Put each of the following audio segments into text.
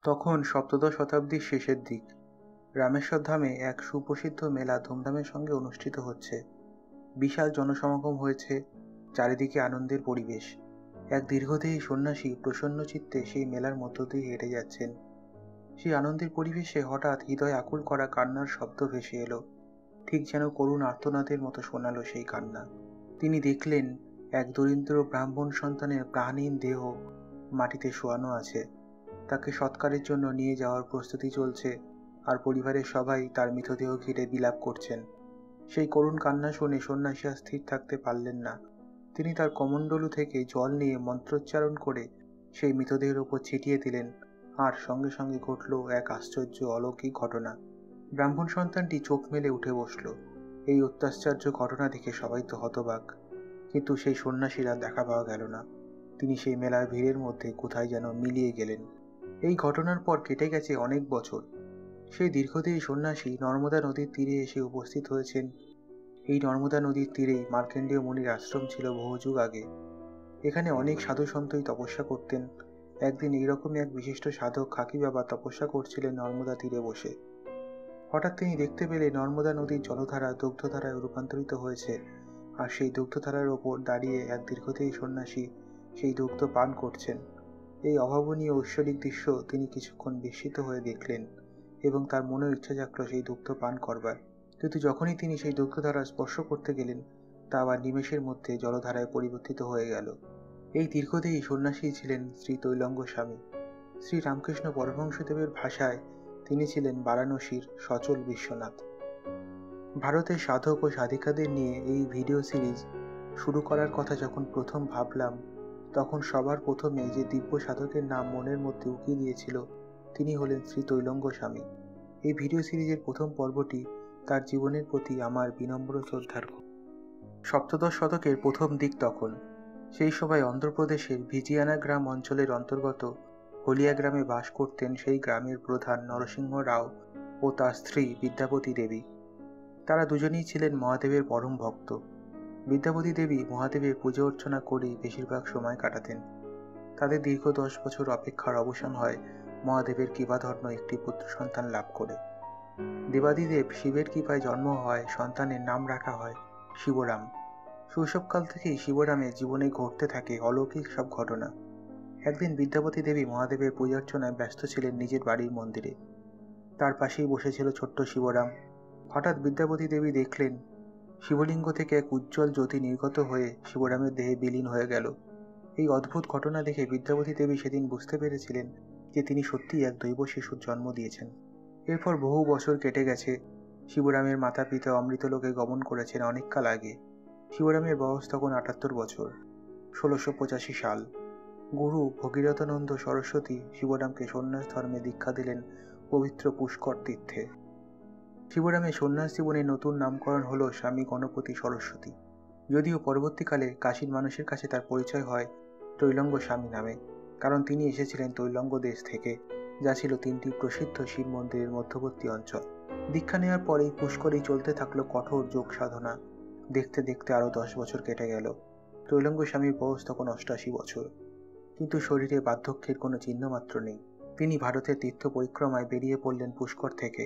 তখন সপ্তদশ শতাব্দীর শেষের দিক। রামেশ্বর ধামে এক সুপ্রসিদ্ধ মেলা ধুমধামের সঙ্গে অনুষ্ঠিত হচ্ছে। বিশাল জনসমাগম হয়েছে, চারিদিকে আনন্দের পরিবেশ। এক দীর্ঘদেহী সন্ন্যাসী প্রসন্ন চিত্তে সেই মেলার মধ্য দিয়ে হেঁটে যাচ্ছেন। সেই আনন্দের পরিবেশে হঠাৎ হৃদয় আকুল করা কান্নার শব্দ ভেসে এলো, ঠিক যেন করুণ আর্তনাদের মতো শোনালো সেই কান্না। তিনি দেখলেন এক দরিদ্র ব্রাহ্মণ সন্তানের প্রাণহীন দেহ মাটিতে শোয়ানো আছে। তাকে সৎকারের জন্য নিয়ে যাওয়ার প্রস্তুতি চলছে, আর পরিবারের সবাই তার মৃতদেহ ঘিরে বিলাপ করছেন। সেই করুণ কান্না শুনে সন্ন্যাসী আর স্থির থাকতে পারলেন না। তিনি তার কমণ্ডলু থেকে জল নিয়ে মন্ত্রোচ্চারণ করে সেই মৃতদেহের ওপর ছিটিয়ে দিলেন, আর সঙ্গে সঙ্গে ঘটল এক আশ্চর্য অলৌকিক ঘটনা। ব্রাহ্মণ সন্তানটি চোখ মেলে উঠে বসল। এই অত্যাশ্চর্য ঘটনা দেখে সবাই তো হতবাক, কিন্তু সেই সন্ন্যাসীরা দেখা পাওয়া গেল না। তিনি সেই মেলার ভিড়ের মধ্যে কোথায় যেন মিলিয়ে গেলেন। এই ঘটনার পর কেটে গেছে অনেক বছর। সেই দীর্ঘদেহী সন্ন্যাসী নর্মদা নদীর তীরে এসে উপস্থিত হয়েছেন। এই নর্মদা নদীর তীরেই মার্কেন্ডীয় মুনির আশ্রম ছিল বহু যুগ আগে। এখানে অনেক সাধু সন্তই তপস্যা করতেন। একদিন এইরকমই এক বিশিষ্ট সাধক খাকি বাবা তপস্যা করছিলেন নর্মদা তীরে বসে। হঠাৎ তিনি দেখতে পেলে নর্মদা নদীর জলধারা দুগ্ধধারায় রূপান্তরিত হয়েছে, আর সেই দুগ্ধধারার ওপর দাঁড়িয়ে এক দীর্ঘদেহী সন্ন্যাসী সেই দুগ্ধ পান করছেন। এই অভাবনীয় ঐশ্বরিক দৃশ্য তিনি কিছুক্ষণ বিস্মিত হয়ে দেখলেন, এবং তার মনেও ইচ্ছা জাগল সেই দুগ্ধ পান করবার। কিন্তু যখনই তিনি সেই দুগ্ধধারা স্পর্শ করতে গেলেন, তা আবার নিমেষের মধ্যে জলধারায় পরিবর্তিত হয়ে গেল। এই দীর্ঘদেহী সন্ন্যাসী ছিলেন শ্রী তৈলঙ্গ স্বামী। শ্রী রামকৃষ্ণ পরমহংসদেবের ভাষায় তিনি ছিলেন বারাণসীর সচল বিশ্বনাথ। ভারতের সাধক ও সাধিকাদের নিয়ে এই ভিডিও সিরিজ শুরু করার কথা যখন প্রথম ভাবলাম, তখন সবার প্রথমে যে দিব্য সাধকের নাম মনের মধ্যে উকি দিয়েছিল, তিনি হলেন শ্রী তৈলঙ্গ স্বামী। এই ভিডিও সিরিজের প্রথম পর্বটি তার জীবনের প্রতি আমার বিনম্র শ্রদ্ধার্ঘ। সপ্তদশ শতকের প্রথম দিক তখন। সেই সময় অন্ধ্রপ্রদেশের ভিজিয়ানা গ্রাম অঞ্চলের অন্তর্গত হলিয়া গ্রামে বাস করতেন সেই গ্রামের প্রধান নরসিংহ রাও ও তার স্ত্রী বিদ্যাপতি দেবী। তারা দুজনেই ছিলেন মহাদেবের পরম ভক্ত। বিদ্যাপতি দেবী মহাদেবের পুজো অর্চনা করেই বেশিরভাগ সময় কাটাতেন। তাদের দীর্ঘ 10 বছর অপেক্ষার অবসান হয় মহাদেবের কৃপাধন্য একটি পুত্র সন্তান লাভ করে। দেবাদিদেব শিবের কৃপায় জন্ম হয়, সন্তানের নাম রাখা হয় শিবরাম। শৈশবকাল থেকেই শিবরামের জীবনে ঘটতে থাকে অলৌকিক সব ঘটনা। একদিন বিদ্যাপতি দেবী মহাদেবের পূজার্চনায় ব্যস্ত ছিলেন নিজের বাড়ির মন্দিরে। তার পাশেই বসেছিল ছোট্ট শিবরাম। হঠাৎ বিদ্যাপতি দেবী দেখলেন শিবলিঙ্গ থেকে এক উজ্জ্বল জ্যোতি নির্গত হয়ে শিবরামের দেহে বিলীন হয়ে গেল। এই অদ্ভুত ঘটনা দেখে বিদ্যাপতি দেবী সেদিন বুঝতে পেরেছিলেন যে তিনি সত্যিই এক দৈব শিশুর জন্ম দিয়েছেন। এরপর বহু বছর কেটে গেছে। শিবরামের মাতা পিতা অমৃতলোকে গমন করেছেন অনেককাল আগে। শিবরামের বয়স তখন 78 বছর। 1685 সাল। গুরু ভগীরথানন্দ সরস্বতী শিবরামকে সন্ন্যাস ধর্মে দীক্ষা দিলেন পবিত্র পুষ্কর তীর্থে। শিবরামের সন্ন্যাস জীবনের নতুন নামকরণ হল স্বামী গণপতি সরস্বতী। যদিও পরবর্তীকালে কাশীর মানুষের কাছে তার পরিচয় হয় তৈলঙ্গ স্বামী নামে, কারণ তিনি এসেছিলেন তৈলঙ্গ দেশ থেকে, যা ছিল 3টি প্রসিদ্ধ শিব মন্দিরের মধ্যবর্তী অঞ্চল। দীক্ষা নেওয়ার পরেই পুষ্করেই চলতে থাকলো কঠোর যোগ সাধনা। দেখতে দেখতে আরও 10 বছর কেটে গেল। তৈলঙ্গ স্বামীর বয়স তখন 88 বছর, কিন্তু শরীরে বার্ধক্যের কোনো চিহ্ন মাত্র নেই। তিনি ভারতের তীর্থ পরিক্রমায় বেরিয়ে পড়লেন পুষ্কর থেকে।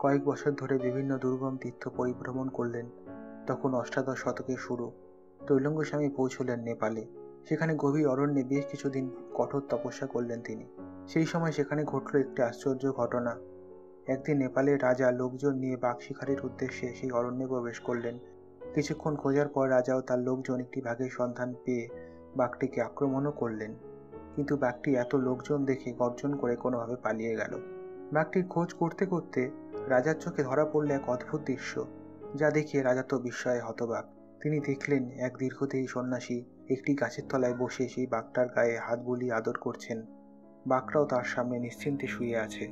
কয়েক বছর ধরে বিভিন্ন দুর্গম তীর্থ পরিভ্রমণ করলেন। তখন অষ্টাদশ শতকের শুরু। তৈলঙ্গ স্বামী পৌঁছলেন নেপালে। সেখানে গভীর অরণ্যে বেশ কিছুদিন কঠোর তপস্যা করলেন তিনি। সেই সময় সেখানে ঘটল একটি আশ্চর্য ঘটনা। একদিন নেপালের রাজা লোকজন নিয়ে বাঘ শিকারের উদ্দেশ্যে সেই অরণ্যে প্রবেশ করলেন। কিছুক্ষণ খোঁজার পর রাজাও তার লোকজন একটি বাঘের সন্ধান পেয়ে বাঘটিকে আক্রমণও করলেন, কিন্তু বাঘটি এত লোকজন দেখে গর্জন করে কোনোভাবে পালিয়ে গেল। বাঘটির খোঁজ করতে করতে রাজার চোখে ধরা পড়ল এক অদ্ভুত দৃশ্য, যা দেখে রাজা তো বিস্ময়ে হতবাক। তিনি দেখলেন এক দীর্ঘদেহী সন্ন্যাসী একটি গাছের তলায় বসে সেই বাঘটার গায়ে হাত বুলিয়ে আদর করছেন। বাঘটাও তার সামনে নিশ্চিন্তে শুয়ে আছে।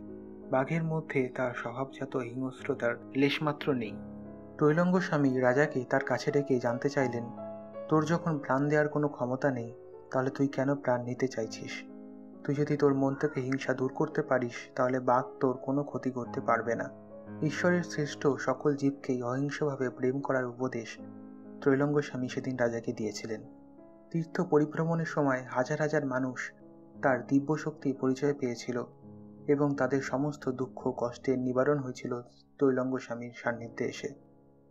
বাঘের মধ্যে তার স্বভাবজাত হিংস্রতার লেশমাত্র নেই। তৈলঙ্গ স্বামী রাজাকে তার কাছে ডেকে জানতে চাইলেন, তোর যখন প্রাণ দেওয়ার কোনো ক্ষমতা নেই, তাহলে তুই কেন প্রাণ নিতে চাইছিস? তুই যদি তোর মন থেকে হিংসা দূর করতে পারিস, তাহলে বাঘ তোর কোনো ক্ষতি করতে পারবে না। ঈশ্বরের শ্রেষ্ঠ সকল জীবকেই অহিংসভাবে প্রেম করার উপদেশ ত্রৈলঙ্গ স্বামী সেদিন রাজাকে দিয়েছিলেন। তীর্থ পরিভ্রমণের সময় হাজার হাজার মানুষ তার দিব্য শক্তি পরিচয় পেয়েছিল। এবং তাদের সমস্ত দুঃখ কষ্টের নিবারণ হয়েছিল তৈলঙ্গ স্বামীর সান্নিধ্যে এসে।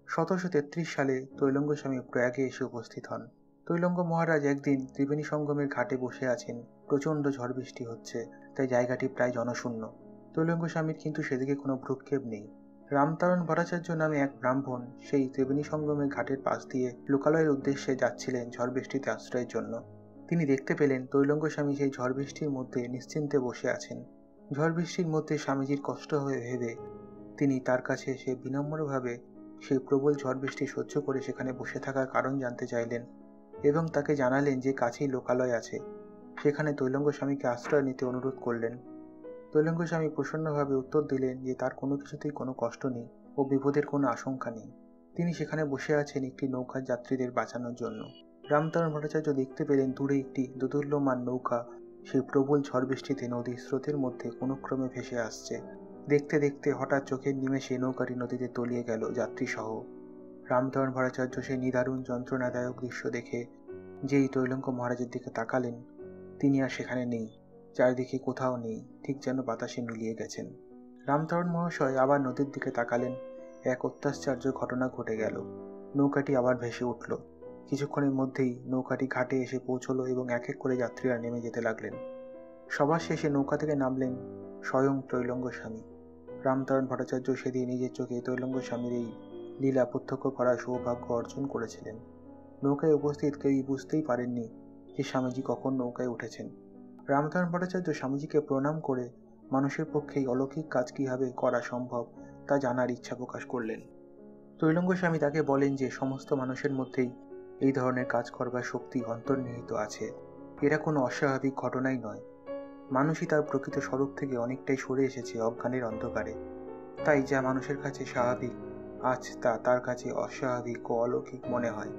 1733 সালে তৈলঙ্গ স্বামী প্রয়াগে এসে উপস্থিত হন। তৈলঙ্গ মহারাজ একদিন ত্রিবেণী সঙ্গমের ঘাটে বসে আছেন। প্রচণ্ড ঝড় বৃষ্টি হচ্ছে, তাই জায়গাটি প্রায় জনশূন্য। তৈলঙ্গ স্বামীর কিন্তু সেদিকে কোনো ভ্রুক্ষেপ নেই। রামতারণ ভট্টাচার্য নামে এক ব্রাহ্মণ সেই ত্রিবেণী সঙ্গমের ঘাটের পাশ দিয়ে লোকালয়ের উদ্দেশ্যে যাচ্ছিলেন ঝড় বৃষ্টিতে আশ্রয়ের জন্য। তিনি দেখতে পেলেন তৈলঙ্গ স্বামী সেই ঝড় বৃষ্টির মধ্যে নিশ্চিন্তে বসে আছেন। ঝড় বৃষ্টির মধ্যে স্বামীজির কষ্ট হয়ে ভেবে তিনি তার কাছে এসে বিনম্রভাবে সেই প্রবল ঝড় বৃষ্টি সহ্য করে সেখানে বসে থাকার কারণ জানতে চাইলেন এবং তাকে জানালেন যে কাছেই লোকালয় আছে, সেখানে তৈলঙ্গ স্বামীকে আশ্রয় নিতে অনুরোধ করলেন। তৈলঙ্গ স্বামী প্রসন্নভাবে উত্তর দিলেন যে তার কোনো কিছুতেই কোনো কষ্ট নেই ও বিপদের কোনো আশঙ্কা নেই। তিনি সেখানে বসে আছেন একটি নৌকার যাত্রীদের বাঁচানোর জন্য। রামতারণ ভট্টাচার্য দেখতে পেলেন দূরে একটি দোদুল্যমান নৌকা সেই প্রবল ঝড় বৃষ্টিতে নদীর স্রোতের মধ্যে কোনো ক্রমে ভেসে আসছে। দেখতে দেখতে হঠাৎ চোখের নিমেষে নৌকাটি নদীতে তলিয়ে গেল যাত্রীসহ। রামতারণ ভট্টাচার্য সেই নিদারুণ যন্ত্রণাদায়ক দৃশ্য দেখে যেই তৈলঙ্গ মহারাজের দিকে তাকালেন, তিনি আর সেখানে নেই, চারিদিকে কোথাও নেই, ঠিক যেন বাতাসে মিলিয়ে গেছেন। রামতারণ মহাশয় আবার নদীর দিকে তাকালেন। এক অত্যাশ্চর্য ঘটনা ঘটে গেল। নৌকাটি আবার ভেসে উঠল। কিছুক্ষণের মধ্যেই নৌকাটি ঘাটে এসে পৌঁছল এবং এক এক করে যাত্রীরা নেমে যেতে লাগলেন। সবার শেষে নৌকা থেকে নামলেন স্বয়ং তৈলঙ্গ স্বামী। রামতারণ ভট্টাচার্য সেদিন নিজের চোখে তৈলঙ্গ স্বামীর এই লীলা প্রত্যক্ষ করার সৌভাগ্য অর্জন করেছিলেন। নৌকায় উপস্থিত কেউই বুঝতেই পারেননি যে স্বামীজি কখন নৌকায় উঠেছেন। রামতারণ ভট্টাচার্য স্বামীজিকে প্রণাম করে মানুষের পক্ষে এই অলৌকিক কাজ কীভাবে করা সম্ভব তা জানার ইচ্ছা প্রকাশ করলেন। তৈলঙ্গ স্বামী তাকে বলেন যে সমস্ত মানুষের মধ্যেই এই ধরনের কাজ করবার শক্তি অন্তর্নিহিত আছে। এরা কোনো অস্বাভাবিক ঘটনাই নয়। মানুষই তার প্রকৃত স্বরূপ থেকে অনেকটাই সরে এসেছে অজ্ঞানের অন্ধকারে। তাই যা মানুষের কাছে স্বাভাবিক আজ তা তার কাছে অস্বাভাবিক ও অলৌকিক মনে হয়।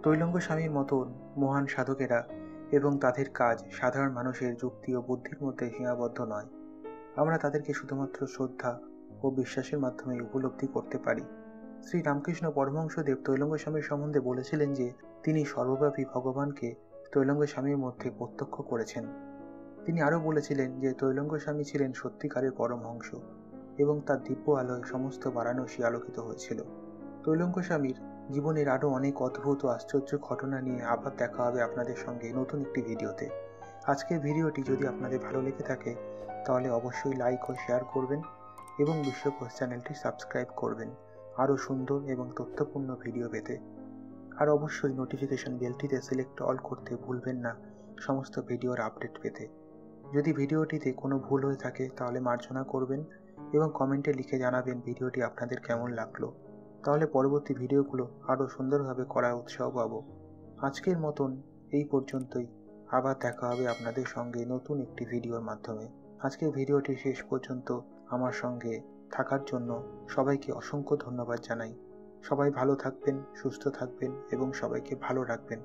তৈলঙ্গ স্বামীর মতন মহান সাধকেরা এবং তাদের কাজ সাধারণ মানুষের যুক্তি ও বুদ্ধির মধ্যে সীমাবদ্ধ নয়। আমরা তাদেরকে শুধুমাত্র শ্রদ্ধা ও বিশ্বাসের মাধ্যমে উপলব্ধি করতে পারি। শ্রী রামকৃষ্ণ পরমহংসদেব তৈলঙ্গ স্বামীর সম্বন্ধে বলেছিলেন যে তিনি সর্বব্যাপী ভগবানকে তৈলঙ্গ স্বামীর মধ্যে প্রত্যক্ষ করেছেন। তিনি আরও বলেছিলেন যে তৈলঙ্গ স্বামী ছিলেন সত্যিকারের পরমহংস এবং তার দিব্য আলোয় সমস্ত বারাণসী আলোকিত হয়েছিল। তৈলঙ্গ স্বামীর জীবনের আরও অনেক অদ্ভুত ও আশ্চর্য ঘটনা নিয়ে আবার দেখা হবে আপনাদের সঙ্গে নতুন একটি ভিডিওতে। আজকের ভিডিওটি যদি আপনাদের ভালো লেগে থাকে তাহলে অবশ্যই লাইক ও শেয়ার করবেন এবং বিশ্বকোষ চ্যানেলটি সাবস্ক্রাইব করবেন আরও সুন্দর এবং তথ্যপূর্ণ ভিডিও পেতে। আর অবশ্যই নোটিফিকেশন বেলটিতে সিলেক্ট অল করতে ভুলবেন না সমস্ত ভিডিওর আপডেট পেতে। যদি ভিডিওটিতে কোনো ভুল হয়ে থাকে তাহলে মার্জনা করবেন এবং কমেন্টে লিখে জানাবেন ভিডিওটি আপনাদের কেমন লাগলো। তাহলে পরবর্তী ভিডিওগুলো আরও সুন্দরভাবে করার উৎসাহ পাব। আজকের মতন এই পর্যন্তই। আবার দেখা হবে আপনাদের সঙ্গে নতুন একটি ভিডিওর মাধ্যমে। আজকের ভিডিওটি শেষ পর্যন্ত আমার সঙ্গে থাকার জন্য সবাইকে অসংখ্য ধন্যবাদ জানাই। সবাই ভালো থাকবেন, সুস্থ থাকবেন এবং সবাইকে ভালো রাখবেন।